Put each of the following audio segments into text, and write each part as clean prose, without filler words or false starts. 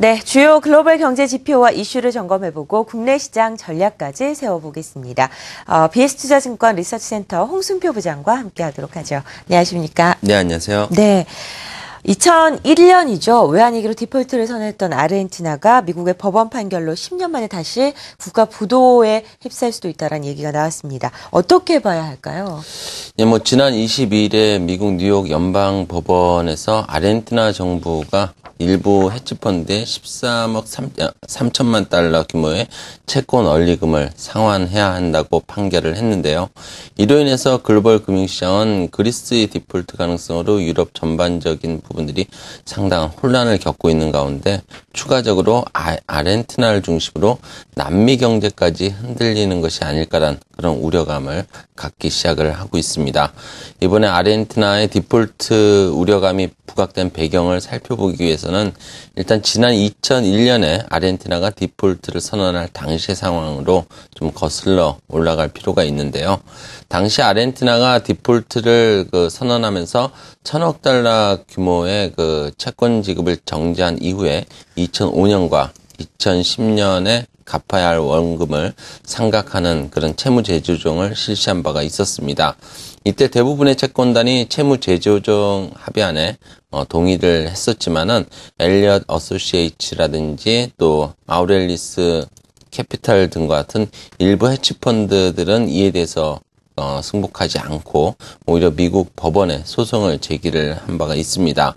네, 주요 글로벌 경제 지표와 이슈를 점검해보고 국내 시장 전략까지 세워보겠습니다. BS투자증권 리서치센터 홍순표 부장과 함께하도록 하죠. 안녕하십니까? 네, 안녕하세요. 네. 2001년이죠. 외환위기로 디폴트를 선언했던 아르헨티나가 미국의 법원 판결로 10년 만에 다시 국가 부도에 휩싸일 수도 있다는 얘기가 나왔습니다. 어떻게 봐야 할까요? 예, 지난 22일에 미국 뉴욕 연방법원에서 아르헨티나 정부가 일부 헤지펀드에 13억 3천만 달러 규모의 채권 원리금을 상환해야 한다고 판결을 했는데요. 이로 인해서 글로벌 금융시장은 그리스의 디폴트 가능성으로 유럽 전반적인 부분들이 상당한 혼란을 겪고 있는 가운데 추가적으로 아르헨티나를 중심으로 남미 경제까지 흔들리는 것이 아닐까라는 그런 우려감을 갖기 시작을 하고 있습니다. 이번에 아르헨티나의 디폴트 우려감이 부각된 배경을 살펴보기 위해서는 일단 지난 2001년에 아르헨티나가 디폴트를 선언할 당시의 상황으로 좀 거슬러 올라갈 필요가 있는데요. 당시 아르헨티나가 디폴트를 선언하면서 1,000억 달러 규모의 채권 지급을 정지한 이후에 2005년과 2010년에 갚아야 할 원금을 상각하는 그런 채무 재조정을 실시한 바가 있었습니다. 이때 대부분의 채권단이 채무 재조정 합의안에 동의를 했었지만은 엘리엇 어소시에이츠라든지 또 아우렐리스 캐피탈 등과 같은 일부 헤지펀드들은 이에 대해서 승복하지 않고 오히려 미국 법원에 소송을 제기를 한 바가 있습니다.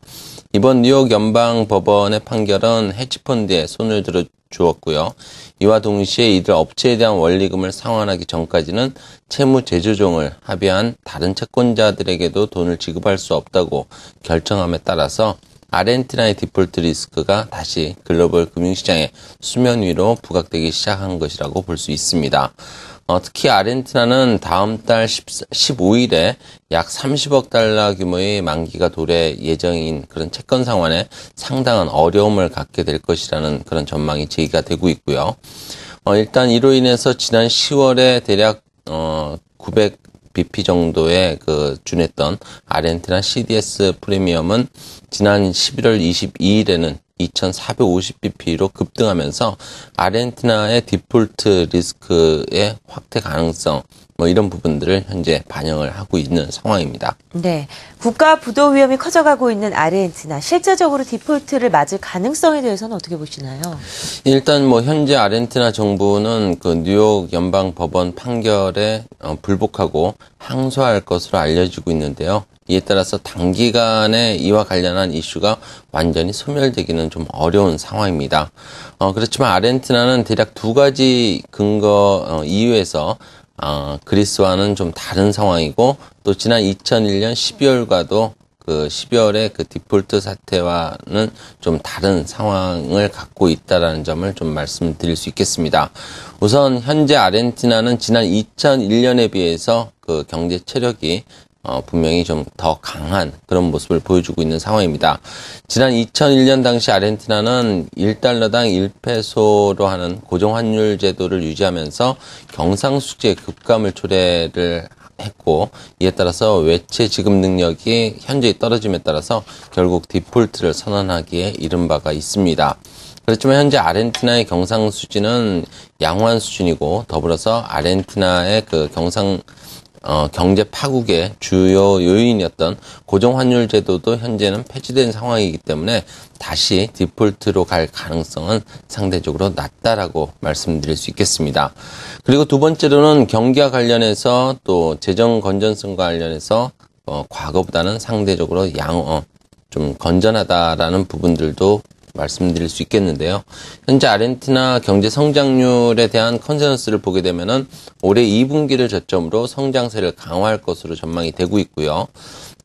이번 뉴욕 연방법원의 판결은 헤지펀드에 손을 들어 주었고요. 이와 동시에 이들 업체에 대한 원리금을 상환하기 전까지는 채무 재조정을 합의한 다른 채권자들에게도 돈을 지급할 수 없다고 결정함에 따라서 아르헨티나의 디폴트 리스크가 다시 글로벌 금융시장의 수면 위로 부각되기 시작한 것이라고 볼 수 있습니다. 특히 아르헨티나는 다음 달 15일에 약 30억 달러 규모의 만기가 도래 예정인 그런 채권 상환에 상당한 어려움을 갖게 될 것이라는 그런 전망이 제기가 되고 있고요. 일단 이로 인해서 지난 10월에 대략 900bp 정도의 준했던 아르헨티나 CDS 프리미엄은 지난 11월 22일에는 2,450bp로 급등하면서 아르헨티나의 디폴트 리스크의 확대 가능성 이런 부분들을 현재 반영을 하고 있는 상황입니다. 네, 국가 부도 위험이 커져가고 있는 아르헨티나 실제적으로 디폴트를 맞을 가능성에 대해서는 어떻게 보시나요? 일단 현재 아르헨티나 정부는 뉴욕 연방 법원 판결에 불복하고 항소할 것으로 알려지고 있는데요. 이에 따라서 단기간에 이와 관련한 이슈가 완전히 소멸되기는 좀 어려운 상황입니다. 그렇지만 아르헨티나는 대략 두 가지 근거 이유에서 그리스와는 좀 다른 상황이고 또 지난 2001년 12월과도 12월의 디폴트 사태와는 좀 다른 상황을 갖고 있다라는 점을 좀 말씀드릴 수 있겠습니다. 우선 현재 아르헨티나는 지난 2001년에 비해서 경제 체력이 분명히 좀 더 강한 그런 모습을 보여주고 있는 상황입니다. 지난 2001년 당시 아르헨티나는 1달러당 1페소로 하는 고정환율 제도를 유지하면서 경상수지의 급감을 초래를 했고 이에 따라서 외채 지급 능력이 현저히 떨어짐에 따라서 결국 디폴트를 선언하기에 이른 바가 있습니다. 그렇지만 현재 아르헨티나의 경상수지는 양호한 수준이고 더불어서 아르헨티나의 경제 파국의 주요 요인이었던 고정환율 제도도 현재는 폐지된 상황이기 때문에 다시 디폴트로 갈 가능성은 상대적으로 낮다라고 말씀드릴 수 있겠습니다. 그리고 두 번째로는 경기와 관련해서 또 재정 건전성과 관련해서 과거보다는 상대적으로 좀 건전하다라는 부분들도 말씀드릴 수 있겠는데요. 현재 아르헨티나 경제 성장률에 대한 컨센서스를 보게 되면은 올해 2분기를 저점으로 성장세를 강화할 것으로 전망이 되고 있고요.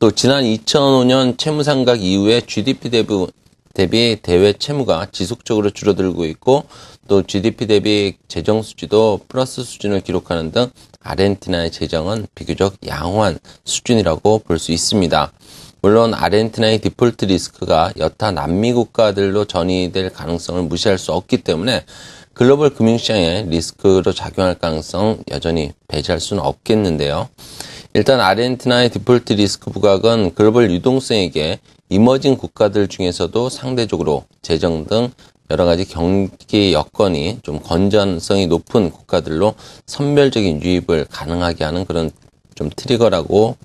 또 지난 2005년 채무상각 이후에 GDP 대비 대외 채무가 지속적으로 줄어들고 있고 또 GDP 대비 재정 수지도 플러스 수준을 기록하는 등 아르헨티나의 재정은 비교적 양호한 수준이라고 볼 수 있습니다. 물론 아르헨티나의 디폴트 리스크가 여타 남미 국가들로 전이될 가능성을 무시할 수 없기 때문에 글로벌 금융시장에 리스크로 작용할 가능성 여전히 배제할 수는 없겠는데요. 일단 아르헨티나의 디폴트 리스크 부각은 글로벌 유동성에게 이머징 국가들 중에서도 상대적으로 재정 등 여러 가지 경기 여건이 좀 건전성이 높은 국가들로 선별적인 유입을 가능하게 하는 그런 좀 트리거로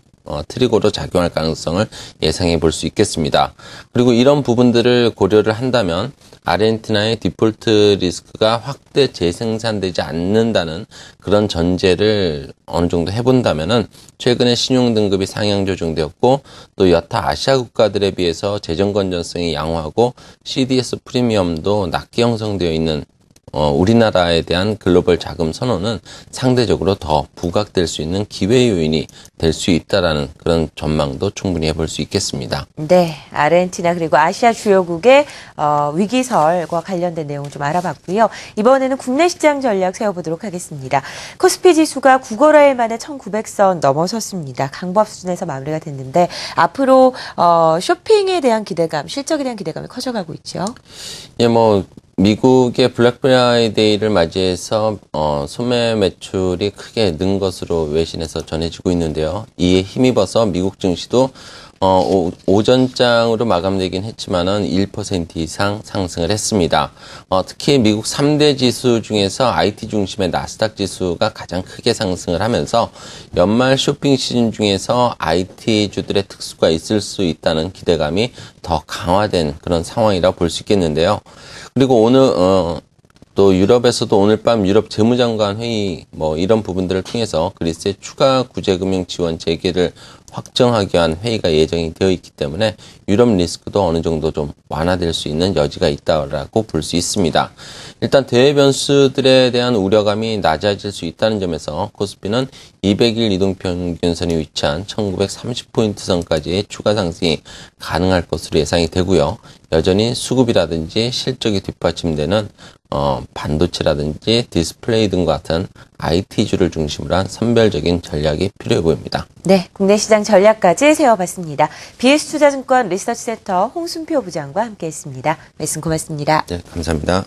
작용할 가능성을 예상해 볼 수 있겠습니다. 그리고 이런 부분들을 고려를 한다면 아르헨티나의 디폴트 리스크가 확대 재생산되지 않는다는 그런 전제를 어느 정도 해본다면은 최근에 신용등급이 상향 조정되었고 또 여타 아시아 국가들에 비해서 재정 건전성이 양호하고 CDS 프리미엄도 낮게 형성되어 있는 우리나라에 대한 글로벌 자금 선호는 상대적으로 더 부각될 수 있는 기회 요인이 될 수 있다라는 그런 전망도 충분히 해볼 수 있겠습니다. 네, 아르헨티나 그리고 아시아 주요국의 위기설과 관련된 내용을 좀 알아봤고요. 이번에는 국내 시장 전략 세워보도록 하겠습니다. 코스피 지수가 9거래일 만에 1900선 넘어섰습니다. 강보합 수준에서 마무리가 됐는데 앞으로 쇼핑에 대한 기대감, 실적에 대한 기대감이 커져가고 있죠. 예, 미국의 블랙 프라이데이를 맞이해서 소매 매출이 크게 는 것으로 외신에서 전해지고 있는데요. 이에 힘입어서 미국 증시도 오전장으로 마감되긴 했지만은 1% 이상 상승을 했습니다. 특히 미국 3대 지수 중에서 IT 중심의 나스닥 지수가 가장 크게 상승을 하면서 연말 쇼핑 시즌 중에서 IT주들의 특수가 있을 수 있다는 기대감이 더 강화된 그런 상황이라 볼 수 있겠는데요. 그리고 오늘 또 유럽에서도 오늘 밤 유럽 재무장관 회의 이런 부분들을 통해서 그리스의 추가 구제금융 지원 재개를 확정하기 위한 회의가 예정이 되어 있기 때문에 유럽 리스크도 어느 정도 좀 완화될 수 있는 여지가 있다고 볼 수 있습니다. 일단 대외 변수들에 대한 우려감이 낮아질 수 있다는 점에서 코스피는 200일 이동평균선이 위치한 1930포인트 선까지의 추가 상승이 가능할 것으로 예상이 되고요. 여전히 수급이라든지 실적이 뒷받침되는 반도체라든지 디스플레이 등 같은 IT주를 중심으로 한 선별적인 전략이 필요해 보입니다. 네, 국내 시장 전략까지 세워봤습니다. BS투자증권 리서치센터 홍순표 부장과 함께했습니다. 말씀 고맙습니다. 네, 감사합니다.